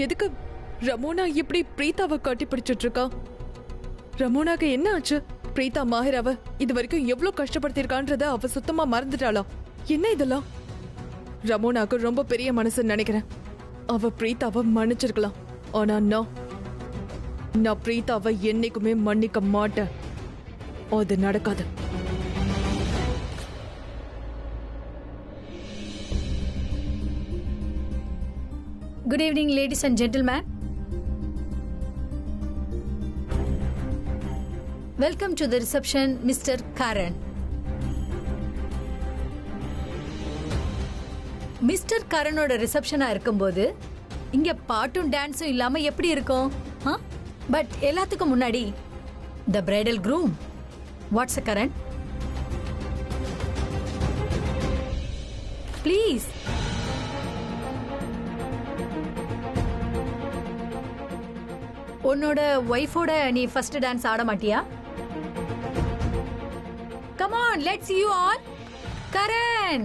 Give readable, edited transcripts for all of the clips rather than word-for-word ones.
எதுக்கு ரமோனா இப்படி பிரீதாவை கட்டி பிடிச்சிட்டு இருக்கா? ரமோனாக்கு என்ன ஆச்சு? பிரீதா மாஹிராவ இது வரைக்கும் எவ்வளவு கஷ்டப்படுத்திருக்கான்றத அவ சுத்தமா மறந்துட்டாளா? என்ன இதெல்லாம்? ரமோனாக்கு ரொம்ப பெரிய மனசுன்னு நினைக்கிறேன். அவ பிரீதாவை மன்னிச்சிருக்கலாம். ஆனா நான் பிரீதாவை என்னைக்குமே மன்னிக்க மாட்டேன். அது நடக்காது. Good evening, ladies and gentlemen. Welcome to the reception, Mr. Karan. Mister கரனோட ரிசப்ஷனா இருக்கும்போது இங்க பாட்டும் டான்ஸும் இல்லாம எப்படி இருக்கும்? பட் எல்லாத்துக்கும் முன்னாடி the bridal groom. What's a Karan? Please. உன்னோட ஒய்ஃபோட நீ ஃபர்ஸ்ட் டான்ஸ் ஆட மாட்டியா? Come on, let's see you all. Karan.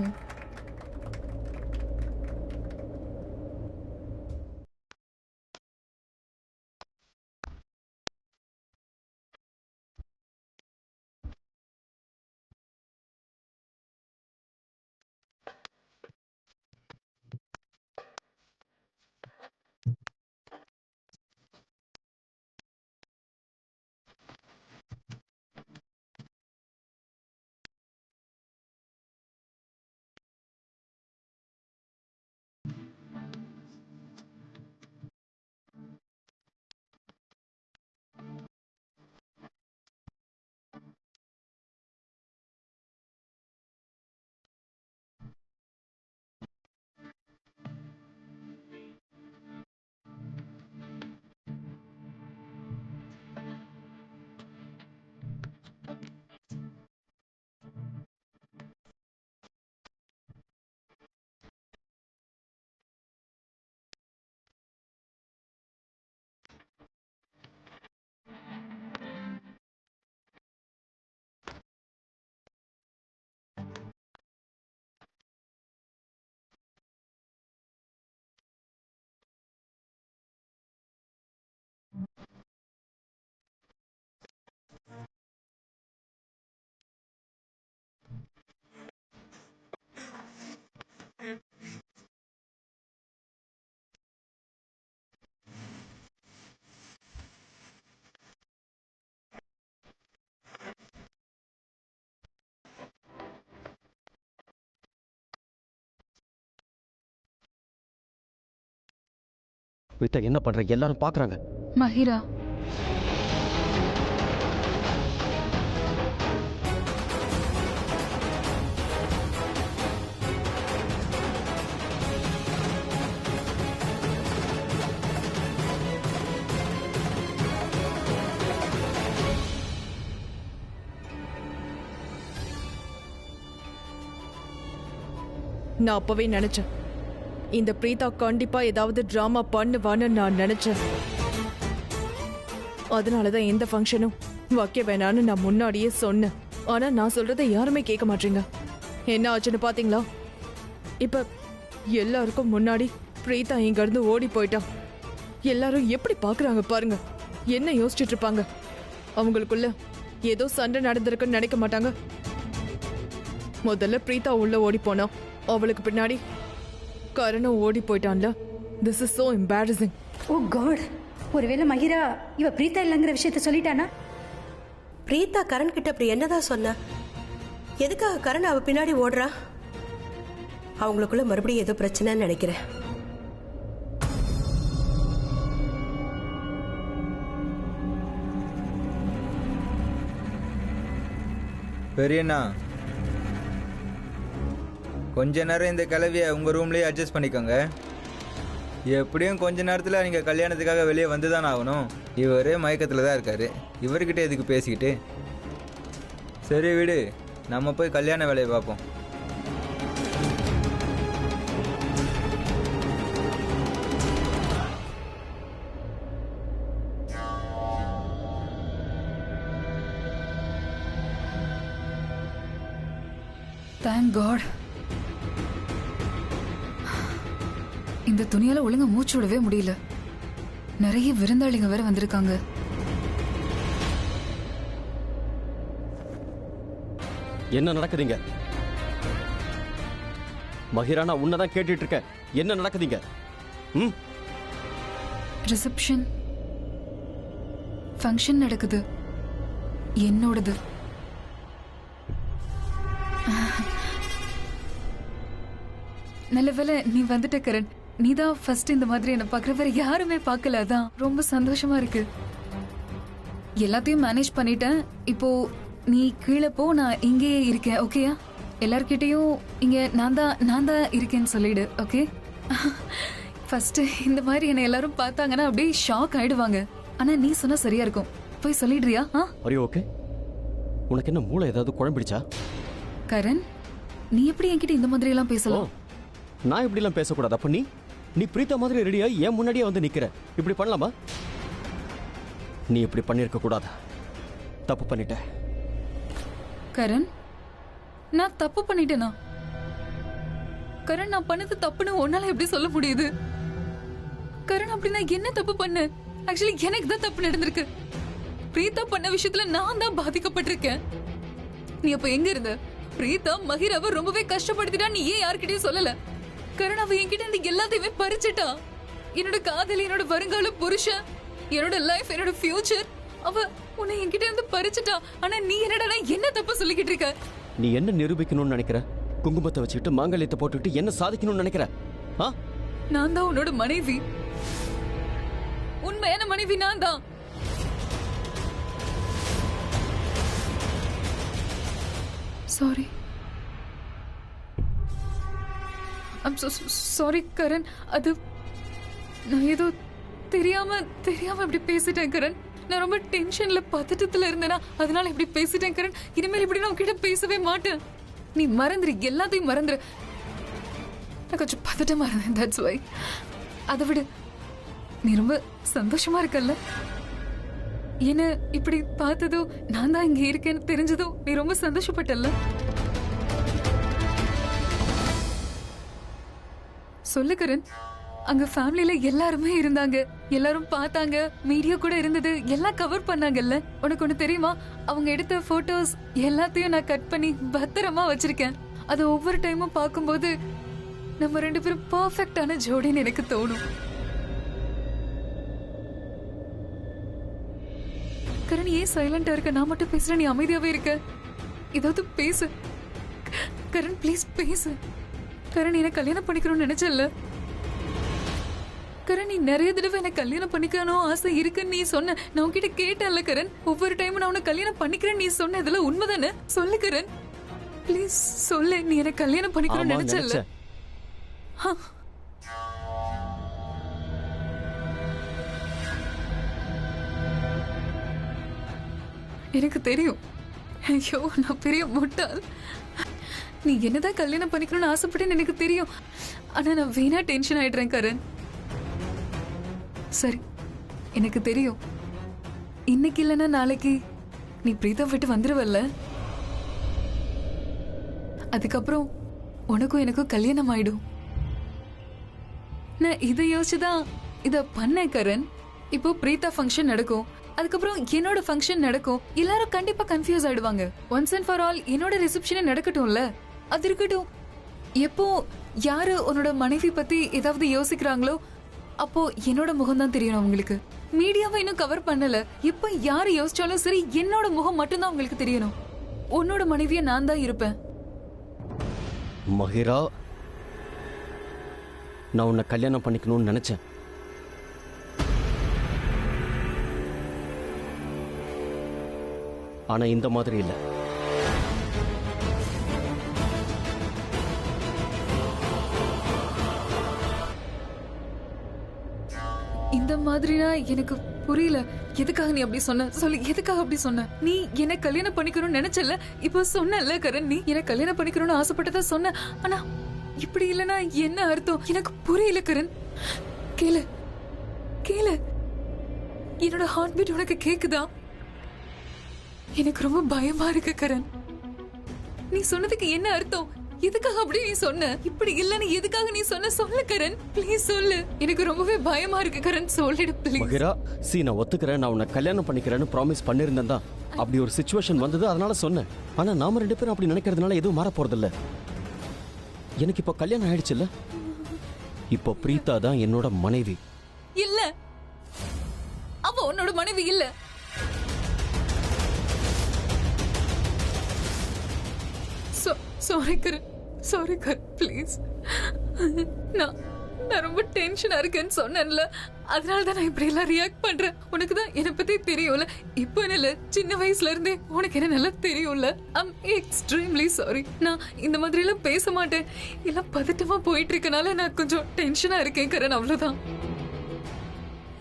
வித்தா என்ன பண்ற? எல்லாரும் பாக்குறாங்க. மஹிரா, நான் அப்பவே நினைச்சேன், இந்த பிரீதா கண்டிப்பா ஏதாவது டிராமா பண்ணுவான்னு நான் நினைச்சேன். அதனாலதான் எந்த ஃபங்க்ஷனும் வைக்க வேணான்னு நான் முன்னாடியே சொன்னேன். ஆனா நான் சொல்றதை யாருமே கேட்க மாட்டீங்க. என்ன ஆச்சுன்னு பாத்தீங்களா? இப்ப எல்லாருக்கும் முன்னாடி பிரீதா இங்க இருந்து ஓடி போயிட்டா. எல்லாரும் எப்படி பாக்குறாங்க பாருங்க. என்ன யோசிச்சுட்டு இருப்பாங்க? அவங்களுக்குள்ள ஏதோ சண்டை நடந்திருக்குன்னு நினைக்க மாட்டாங்க? முதல்ல பிரீதா உள்ள ஓடி போனா, அவளுக்கு பின்னாடி கரனும் ஓடி போயிட்டான்ல. This is so embarrassing. Oh god, ஒருவேளை மஹிரா இவ பிரீதா இல்லைங்கிற விஷயத்த சொல்லிட்டானா? பிரீதா கரண் கிட்ட அப்படி என்னதான் சொன்ன? எதுக்காக கரண் அவ பின்னாடி ஓடுறா? அவங்களுக்குள்ள மறுபடியும் ஏதோ பிரச்சனைன்னு நினைக்கிறேன். பெரியண்ணா, கொஞ்ச நேரம் இந்த கிளவியை உங்கள் ரூம்லேயே அட்ஜஸ்ட் பண்ணிக்கோங்க. எப்படியும் கொஞ்ச நேரத்தில் நீங்கள் கல்யாணத்துக்காக வெளியே வந்து தான் ஆகணும். இவர் மயக்கத்தில் தான் இருக்கார். இவர்கிட்ட எதுக்கு பேசிக்கிட்டு? சரி விடு, நம்ம போய் கல்யாண வேலையை பார்ப்போம். Thank God. இந்த துணியால ஒழுங்கா மூச்சு விடவே முடியல. நிறைய விருந்தாளிங்க வேற வந்திருக்காங்க. என்ன நடக்குதுங்க? மஹிரா, நான் உன்னதான் கேட்டுட்டு இருக்கேன். என்ன நடக்குதுங்க? ரிசப்ஷன் ஃபங்க்ஷன் நடக்குது, என்னோடது. நல்ல வேளை நீ வந்துட்ட கரண். நீதான் ஃபர்ஸ்ட் இந்த மாதிரி என்ன பாக்குற, வேற யாருமே பார்க்கல. அதான் ரொம்ப சந்தோஷமா இருக்கு. எல்லாத்தையும் மேனேஜ் பண்ணிட்டேன். இப்போ நீ கீழே போ, நான் இங்கேயே இருக்கேன். ஓகேயா? எல்லார்கிட்டயும் இங்க நான் தான் இருக்கேன்னு சொல்லிடு. ஓகே? ஃபர்ஸ்ட் இந்த மாதிரி என்ன எல்லாரும் பார்த்தாங்கன்னா அப்படியே ஷாக் ஆயிடுவாங்க. ஆனா நீ சொன்னா சரியா இருக்கும். போய் சொல்லிடுறியா? Array okay. உனக்கு என்ன மூளை ஏதாவது குழம்பிடுச்சா? கரண், நீ எப்படி என்கிட்ட இந்த மாதிரி எல்லாம் பேசலாம்? நான் இப்படி எல்லாம் பேசக்கூடாது. அப்ப நீ பிரீதா மாதிரி ரெடியா ஏன் முன்னாடியே வந்து நிக்கிற? இப்படி பண்ணலாமா? நீ இப்படி பண்ணிருக்க கூடாது. தப்பு பண்ணிட்ட. கரண், நான் தப்பு பண்ணிட்டேனா? கரண், நான் பண்ணது தப்புன்னு உன்னால எப்படி சொல்ல முடியுது? கரண், அப்படி நான் என்ன தப்பு பண்ண? ஆக்சுவலி எனக்கு தான் தப்பு நடந்திருக்கு. பிரீதா பண்ண விஷயத்துல நான் தான் பாதிக்கப்பட்டிருக்கேன். நீ அப்ப எங்க இருந்த? பிரீதா மஹிராவை ரொம்பவே கஷ்டப்படுத்திட்டா, நீ ஏன் யார்கிட்டயும் சொல்லல? கரண், அவ என்கிட்ட இருந்து எல்லாத்தையுமே பறிச்சுட்டா. என்னோட காதலி, என்னோட வருங்கால புருஷன், என்னோட லைஃப், என்னோட ஃபியூச்சர், அவ உன்னை என்கிட்ட இருந்து பறிச்சுட்டா. ஆனா நீ என்னடா என்ன தப்பு சொல்லிக்கிட்டு இருக்க? நீ என்ன நிரூபிக்கணும்னு நினைக்கிற? குங்குமத்தை வச்சுக்கிட்டு மாங்கல்யத்தை போட்டுக்கிட்டு என்ன சாதிக்கணும்னு நினைக்கிற? நான் தான் உன்னோட மனைவி. உண்மையான மனைவி நான் தான். சாரி. சாரி கரண். அது நான் ஏதோ தெரியாம இப்படி பேசிட்டேன் கரண். நான் ரொம்ப டென்ஷன்ல பதட்டத்துல இருந்தேனா, அதனால இப்படி பேசிட்டேன் கரண். இனிமேல் இப்படி நான் உன்கிட்ட பேசவே மாட்டேன். நீ மறந்துரு, எல்லாத்தையும் மறந்துரு. நான் கொஞ்சம் பதட்டமா இருந்தேன், தட்ஸ் வை. அதை விட நீ ரொம்ப சந்தோஷமா இருக்கல்ல? என்ன இப்படி பார்த்ததோ, நான் தான் இங்க இருக்கேன்னு தெரிஞ்சதோ நீ ரொம்ப சந்தோஷப்பட்டல்ல? சொல்லு கரண். அங்க ஃபேமிலில எல்லாருமே இருந்தாங்க, எல்லாரும் பார்த்தாங்க, மீடியா கூட இருந்தது, எல்லாம் கவர் பண்ணாங்கல்ல. உனக்கு ஒண்ணு தெரியுமா? அவங்க எடுத்த போட்டோஸ் எல்லாத்தையும் நான் கட் பண்ணி பத்திரமா வச்சிருக்கேன். அது ஒவ்வொரு டைமும் பார்க்கும்போது நம்ம ரெண்டு பேரும் பர்ஃபெக்டான ஜோடின்னு எனக்கு தோணும். கரண், ஏன் சைலண்டா இருக்க? நான் மட்டும் பேசுறேன், நீ அமைதியாவே இருக்க. ஏதாவது பேசு கரண், ப்ளீஸ் பேசு. கரண், என்ன கல்யாணம் பண்ணிக்கணும்னு நினைச்சல்ல? கரண், நீ நிறைய தடவை என்ன கல்யாணம் பண்ணிக்கணும் ஆசை இருக்குன்னு நீ சொன்ன. நான் உன்கிட்ட கேட்டேன்ல கரண். ஒவ்வொரு டைமும் நான் உன்னை கல்யாணம் பண்ணிக்கிறேன்னு நீ சொன்ன. இதெல்லாம் உண்மைதானே? சொல்லு கரண், ப்ளீஸ் சொல்லு. நீ என்ன கல்யாணம் பண்ணிக்கணும்னு நினைச்சல்ல? எனக்கு தெரியும். ஐயோ, நான் பெரிய முட்டாள். நீ என்னதான் கல்யாணம் பண்ணிக்கணும்னு ஆசைப்பட்டேன்னு எனக்கு தெரியும். ஆனா நான் வீணா டென்ஷன் ஆயிடுறேன் கரண். சரி, எனக்கு தெரியும். இன்னைக்கு இல்லைன்னா நாளைக்கு நீ பிரீதா விட்டு வந்துருவல்ல? அதுக்கப்புறம் உனக்கும் எனக்கும் கல்யாணம் ஆயிடும். நான் இதை யோசிச்சுதான் இத பண்ணேன் கரண். இப்போ பிரீதா ஃபங்க்ஷன் நடக்கும், அதுக்கப்புறம் என்னோட ஃபங்க்ஷன் நடக்கும். எல்லாரும் கண்டிப்பா கன்ஃபியூஸ் ஆயிடுவாங்க. ஒன்ஸ் அண்ட் ஃபார் ஆல் என்னோட ரிசப்ஷனே நடக்கட்டும்ல. அது இருக்கட்டும். எப்போ யாரு உன்னோட மனைவி பத்தி ஏதாவது யோசிக்கிறாங்களோ அப்போ என்னோட முகம் தான் தெரியணும் உங்களுக்கு. மீடியாவை இன்னும் கவர் பண்ணல. எப்ப யாரு யோசிச்சாலும் சரி, என்னோட முகம் மட்டும்தான் உங்களுக்கு தெரியணும். உன்னோட மனைவிய நான் தான் இருப்பேன். மஹிரா, நான் உன்னை கல்யாணம் பண்ணிக்கணும்னு நினைச்சேன். ஆனா இந்த மாதிரி இல்லை. இந்த மாதிரினா எனக்கு புரியல. எதுக்காக நீ அப்படி சொன்ன? சொல்லு, எதுக்காக அப்படி சொன்ன? நீ என்ன கல்யாணம் பண்ணிக்கணும்னு நினைச்சல, இப்போ சொன்னல கரண். நீ என்ன கல்யாணம் பண்ணிக்கணும்னு ஆசைப்பட்டதா சொன்ன. ஆனா இப்படி இல்லனா என்ன அர்த்தம்? எனக்கு புரியல கரண். கேளு கேளு, என்னோட ஹார்ட் பீட் உனக்கு கேக்குதா? எனக்கு ரொம்ப பயமா இருக்கு கரண். நீ சொன்னதுக்கு என்ன அர்த்தம்? எதுக்காக அப்படி நீ சொன்ன? இப்படி இல்லன்னு எதுக்காக நீ சொன்ன? சொல்லு கரண், ப்ளீஸ் சொல்லு. எனக்கு ரொம்பவே பயமா இருக்கு கரண், சொல்லிடு ப்ளீஸ். மகிரா, நான் ஒத்துக்கிறேன், நான் உன்னை கல்யாணம் பண்ணிக்கிறேன்னு ப்ராமிஸ் பண்ணிருந்தேன் தான். அப்படி ஒரு சிச்சுவேஷன் வந்தது, அதனால சொன்னேன். ஆனா நாம 2 பேரும் அப்படி நினைக்கிறதுனால எதுவும் மாற போறதில்ல. எனக்கு இப்போ கல்யாணம் ஆயிடுச்சுல்ல, இப்போ பிரீதா தான் என்னோட மனைவி. இல்ல, அவ உன்னோட மனைவி இல்ல. Sorry Karan, sorry Karan, please. நான் ரொம்ப டென்ஷனா இருக்கேன்னு சொன்னேன்ல, அதனால தான் நான் இப்படி எல்லாம் ரியாக்ட் பண்றேன். உனக்கு தான் என்னை பத்தி தெரியும்ல, இப்போ இல்ல, சின்ன வயசுல இருந்தே உனக்கு என்ன நல்லா தெரியும்ல. I'm extremely sorry. நான் இந்த மாதிரி எல்லாம் பேச மாட்டேன். எல்லாம் பதட்டமா போயிட்டு இருக்கனால நான் கொஞ்சம் டென்ஷனா இருக்கேன் கரண், அவ்வளவுதான்.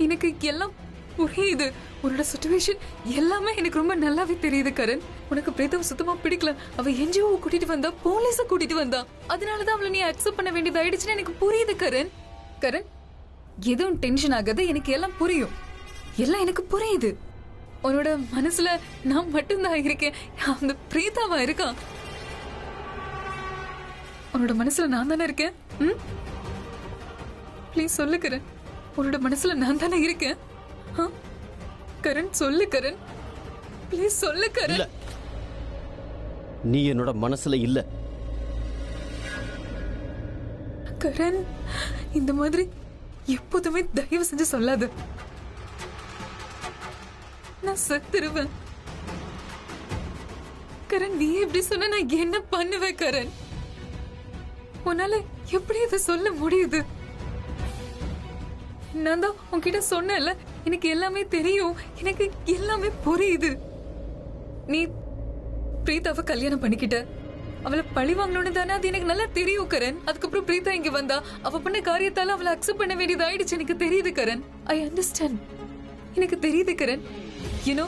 எனக்கு எல்லாம் புரியுது, உன்னோட சிச்சுவேஷன் எல்லாமே எனக்கு ரொம்ப நல்லாவே தெரியுது கரண். உனக்கு பிரீதாவை சுத்தமா பிடிக்கல. அவ என்ஜிஓ கூட்டிட்டு வந்தா, போலீஸ கூட்டிட்டு வந்தா, அதனாலதான் அவளை நீ அக்செப்ட் பண்ண வேண்டியது ஆயிடுச்சுன்னு எனக்கு புரியுது கரண். கரண், எதுவும் டென்ஷன் ஆகாத, எனக்கு எல்லாம் புரியும், எல்லாம் எனக்கு புரியுது. உன்னோட மனசுல நான் மட்டும்தான் இருக்கேன், அந்த பிரீதாவா இருக்கான். உன்னோட மனசுல நான் தானே இருக்கேன். ப்ளீஸ் சொல்லு கரண், உன்னோட மனசுல நான் தானே இருக்கேன். கரண் சொல்லு கரண், ப்ளீஸ் சொல்லு கரண். நீ என்னோட மனசுல இல்ல கரண். இந்த மாதிரி எப்போதுமே தயவு செஞ்சு சொல்லாத, நான் செத்துருவேன். கரண், நீ எப்படி சொன்ன நான் என்ன பண்ணுவேன் கரண்? உன்னால எப்படி இதை சொல்ல முடியுது? நான் தான் உன்கிட்ட சொன்னேன்ல, எனக்கு எல்லாமே தெரியும், எனக்கு எல்லாமே புரியுது. நீ பிரீதாவை கல்யாணம் பண்ணிக்கிட்ட, அவளை பழி வாங்கணும்னு தானே, அது எனக்கு நல்லா தெரியும் கரண். அதுக்கப்புறம் பிரீதா இங்க வந்தா, அவ பண்ண காரியத்தால அவளை அக்செப்ட் பண்ண வேண்டியது ஆயிடுச்சு. எனக்கு தெரியுது கரண், ஐ அண்டர்ஸ்டாண்ட், எனக்கு தெரியுது கரண். யூனோ,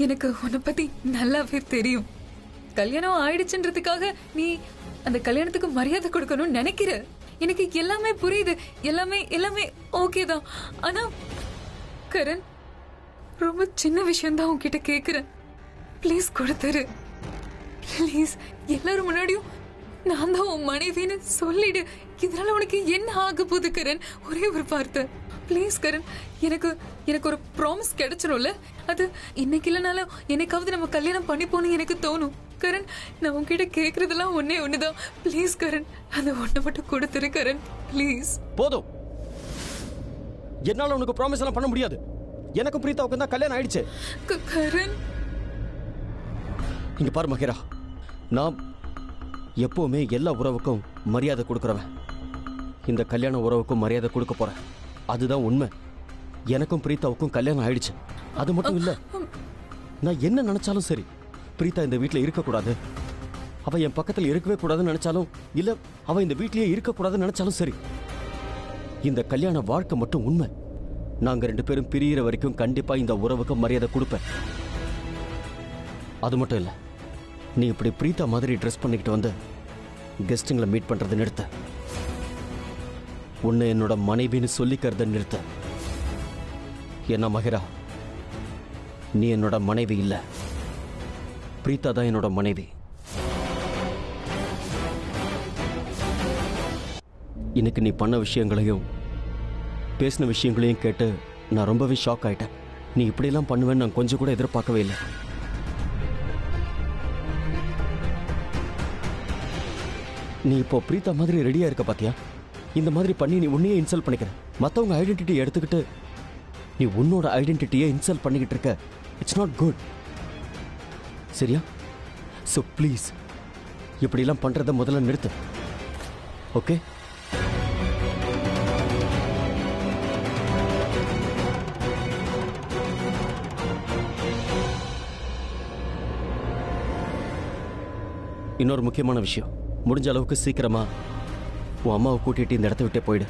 எனக்கு உன்னை பத்தி நல்லாவே தெரியும். கல்யாணம் ஆயிடுச்சுன்றதுக்காக நீ அந்த கல்யாணத்துக்கு மரியாதை கொடுக்கணும்னு நினைக்கிற, எனக்கு எல்லாமே புரியுது, எல்லாமே எல்லாமே ஓகே தான். ஆனா கரண், ரொம்ப சின்ன விஷயம் தான் உன்கிட்ட கேக்குறேன், ப்ளீஸ் கொடுத்துரு ப்ளீஸ். எல்லாரும் முன்னாடியும் நான் தான் உன் மனைவின்னு சொல்லிடு. இதனால உனக்கு என்ன ஆக போகுது கரண்? ஒரே ஒரு வார்த்தை ப்ளீஸ் கரண். எனக்கு எனக்கு ஒரு ப்ராமிஸ் கிடைச்சிடும்ல, அது இன்னைக்கு இல்லைனாலும் என்னைக்காவது நம்ம கல்யாணம் பண்ணிப்போன்னு எனக்கு தோணும் கரண். நான் உன்கிட்ட கேக்குறதெல்லாம் ஒன்னே ஒண்ணுதான், ப்ளீஸ் கரண், அந்த ஒண்ணை மட்டும் கொடுத்துரு கரண், ப்ளீஸ். போதும், என்னால உனக்கு ப்ராமிஸ் எல்லாம் பண்ண முடியாது. எனக்கும் பிரீதாவுக்கு தான் கல்யாணம் ஆயிடுச்சு. கரண், இங்க பாரு மகிரா, நான் எப்பவுமே எல்லா உறவுக்கும் மரியாதை கொடுக்கறவன். இந்த கல்யாண உறவுக்கும் மரியாதை கொடுக்க போறேன், அதுதான் உண்மை. எனக்கும் பிரீதாவுக்கும் கல்யாணம் ஆயிடுச்சு. அது மட்டும் இல்ல, நான் என்ன நினைச்சாலும் சரி, பிரீதா இந்த வீட்டில் இருக்கக்கூடாது, அவ என் பக்கத்தில் இருக்கவே கூடாதுன்னு நினைச்சாலும், இல்ல அவ இந்த வீட்லயே இருக்கக்கூடாதுன்னு நினைச்சாலும் சரி, இந்த கல்யாண வாழ்க்கை மட்டும் உண்மை. நாங்க 2 பேரும் பிரியிற வரைக்கும் கண்டிப்பா இந்த உறவுக்கு மரியாதை கொடுப்பேன். அது மட்டும் இல்ல, நீ இப்படி பிரீதா மாதிரி ட்ரெஸ் பண்ணிக்கிட்டு வந்து கெஸ்ட்டுங்களை மீட் பண்றதை நிறுத்த, உன்னை என்னோட மனைவின்னு சொல்லிக்கிறத நிறுத்த. என்ன மகிரா, நீ என்னோட மனைவி இல்ல, பிரீதா தான் என்னோட மனைவி. இன்னைக்கு நீ பண்ண விஷயங்களையும் பேசின விஷயங்களையும் கேட்டு நான் ரொம்பவே ஷாக் ஆயிட்டேன். நீ இப்படியெல்லாம் பண்ணுவேன்னு நான் கொஞ்சம் கூட எதிர்பார்க்கவே இல்லை. நீ இப்போ பிரீதா மாதிரி ரெடியா இருக்க பாத்தியா? இந்த மாதிரி பண்ணி நீ உன்னையே இன்சல்ட் பண்ணிக்கிற. மற்றவங்க ஐடென்டிட்டியை எடுத்துக்கிட்டு நீ உன்னோட ஐடென்டிட்டியை இன்சல்ட் பண்ணிக்கிட்டு இருக்க. இட்ஸ் நாட் குட், சரியா? ஸோ ப்ளீஸ் இப்படிலாம் பண்றத முதல்ல நிறுத்து, ஓகே? இன்னொரு முக்கியமான விஷயம், முடிஞ்ச அளவுக்கு சீக்கிரமா உன் அம்மாவை கூட்டிட்டு இந்த இடத்த விட்டே போயிடு.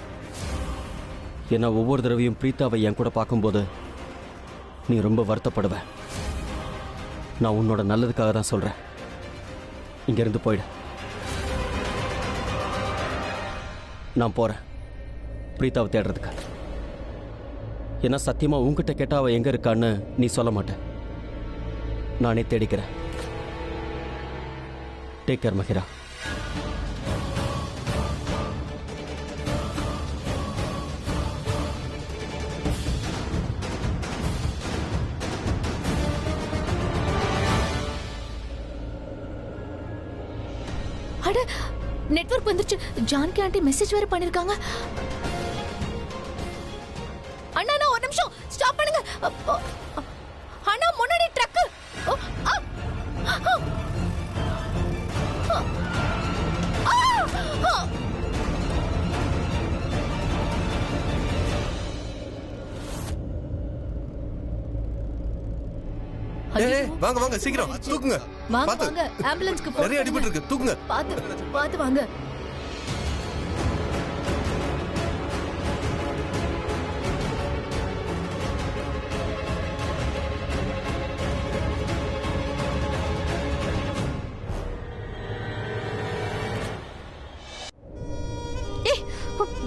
ஏன்னா ஒவ்வொரு தடவையும் பிரீதாவை என் கூட பார்க்கும்போது நீ ரொம்ப வருத்தப்படுவ. நான் உன்னோட நல்லதுக்காக தான் சொல்றேன். இங்கிருந்து போயிடு. நான் போறேன் பிரீதாவை தேடுறதுக்கு. ஏன்னா சத்தியமா உன்கிட்ட கேட்டா அவ எங்க இருக்கான்னு நீ சொல்ல மாட்டேன். நானே தேடிக்கிறேன். Take care மகிரா. அட நெட்வொர்க் வந்துருச்சு. ஜானகி ஆண்டி மெசேஜ் வேற பண்ணிருக்காங்க. அண்ணா ஒரு நிமிஷம் ஸ்டாப் பண்ணுங்க. அண்ணா முன்னாடி ட்ரக். வாங்க வாங்க சீக்கிரம் தூக்குங்க. வாங்க வாங்க ஆம்புலன்ஸ்க்கு போன். நிறைய அடிபட்டு இருக்கு, தூக்குங்க. பாத்து வாங்க.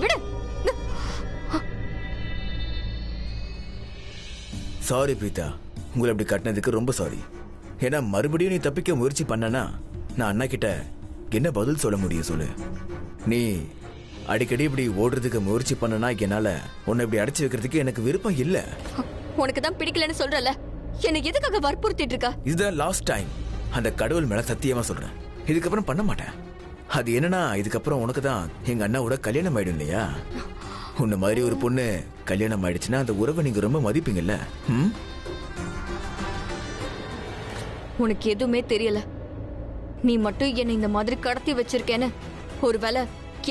விடு. சாரி பிரீதா, உங்களை அப்படி கட்டினதுக்கு ரொம்ப சாரி. ஏன்னா மறுபடியும் நீ தப்பிக்க முயற்சி பண்ணனா நான் அண்ணா கிட்ட என்ன பதில் சொல்ல முடியும் சொல்லு. நீ அடிக்கடி இப்படி ஓடுறதுக்கு முயற்சி பண்ணனா என்னால உன்னை இப்படி அடைச்சு வைக்கிறதுக்கு எனக்கு விருப்பம் இல்ல. உனக்கு தான் பிடிக்கலன்னு சொல்றல, என்ன எதுக்காக வற்புறுத்திட்டு இருக்க? இதுதான் லாஸ்ட் டைம். அந்த கடவுள் மேல சத்தியமா சொல்றேன், இதுக்கப்புறம் பண்ண மாட்டேன். அது என்னன்னா இதுக்கப்புறம் உனக்கு தான் எங்க அண்ணாவோட கல்யாணம் ஆயிடும் இல்லையா? உன்ன மாதிரி ஒரு பொண்ணு கல்யாணம் ஆயிடுச்சுன்னா அந்த உறவை நீங்க ரொம்ப மதிப்பீங்கல்ல. உனக்கு எதுவுமே தெரியல. நீ மட்டும் என்ன இந்த மாதிரி கடத்தி வச்சிருக்கேன்னு ஒருவேளை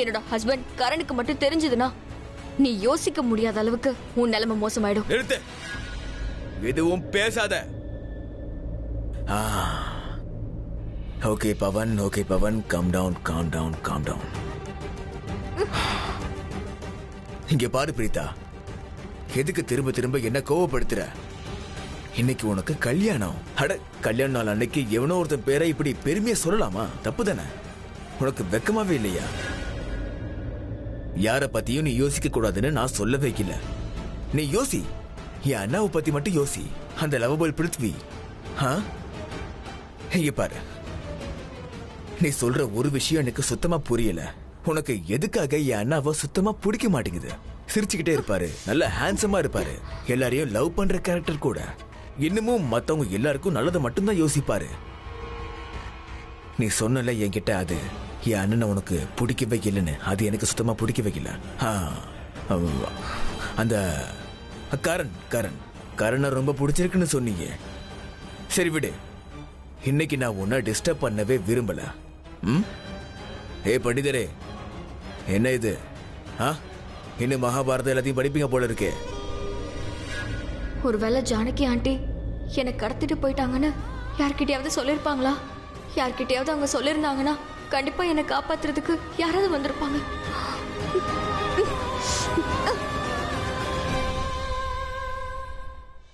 என்னோட ஹஸ்பண்ட் கரனுக்கு மட்டும் தெரிஞ்சதுன்னா நீ யோசிக்க முடியாத அளவுக்கு உன் நிலைமை மோசமாயிடும். நிறுத்து, எதுவும் பேசாத. Okay Pavan, calm down. இங்க பாரு பிரீதா, எதுக்கு திரும்ப திரும்ப என்ன கோவப்படுத்துற? இன்னைக்கு உனக்கு கல்யாணம். அட கல்யாண நாள் அன்னைக்கு எவனோ ஒருத்தன் பேரை இப்படி பெருமையா சொல்லலாமா? தப்பு தானே? உனக்கு வெக்கமாவே இல்லையா? யார பத்தியும் நீ யோசிக்க கூடாதுன்னு நான் சொல்லவே இல்ல. நீ யோசி, என் அண்ணாவை பத்தி மட்டும் யோசி. அந்த லவபிள் பிருத்வி. இங்க பாரு, நீ சொல்ற ஒரு விஷயம் எனக்கு சுத்தமா புரியல. உனக்கு எதுக்காக என் அண்ணாவை சுத்தமா பிடிக்க மாட்டேங்குது? சிரிச்சுக்கிட்டே இருப்பாரு, நல்ல ஹேண்ட்ஸமா இருப்பாரு, எல்லாரையும் லவ் பண்ற கேரக்டர் கூட. இன்னமும் மத்தவங்க எல்லாருக்கும் நல்லதை மட்டும்தான் யோசிப்பாரு. நீ சொன்னல என்கிட்ட அது என் அண்ணனை உனக்கு பிடிக்கவே இல்லைன்னு. அது எனக்கு சுத்தமா பிடிக்கவே இல்லை. அந்த கரணை ரொம்ப பிடிச்சிருக்குன்னு சொன்னீங்க. சரி விடு, இன்னைக்கு நான் உன்னை டிஸ்டர்ப் பண்ணவே விரும்பல. பண்டிதரே, என்ன இது? இன்னும் மகாபாரதம் எல்லாத்தையும் படிப்பீங்க போல இருக்கே. ஒருவேளை ஜானகி ஆண்டி என்னை கடத்திட்டு போயிட்டாங்கன்னு யார்கிட்டயாவது சொல்லிருப்பாங்களா? யார்கிட்டயாவது அவங்க சொல்லிருந்தாங்கன்னா கண்டிப்பா என்னை காப்பாத்துறதுக்கு யாராவது வந்திருப்பாங்க.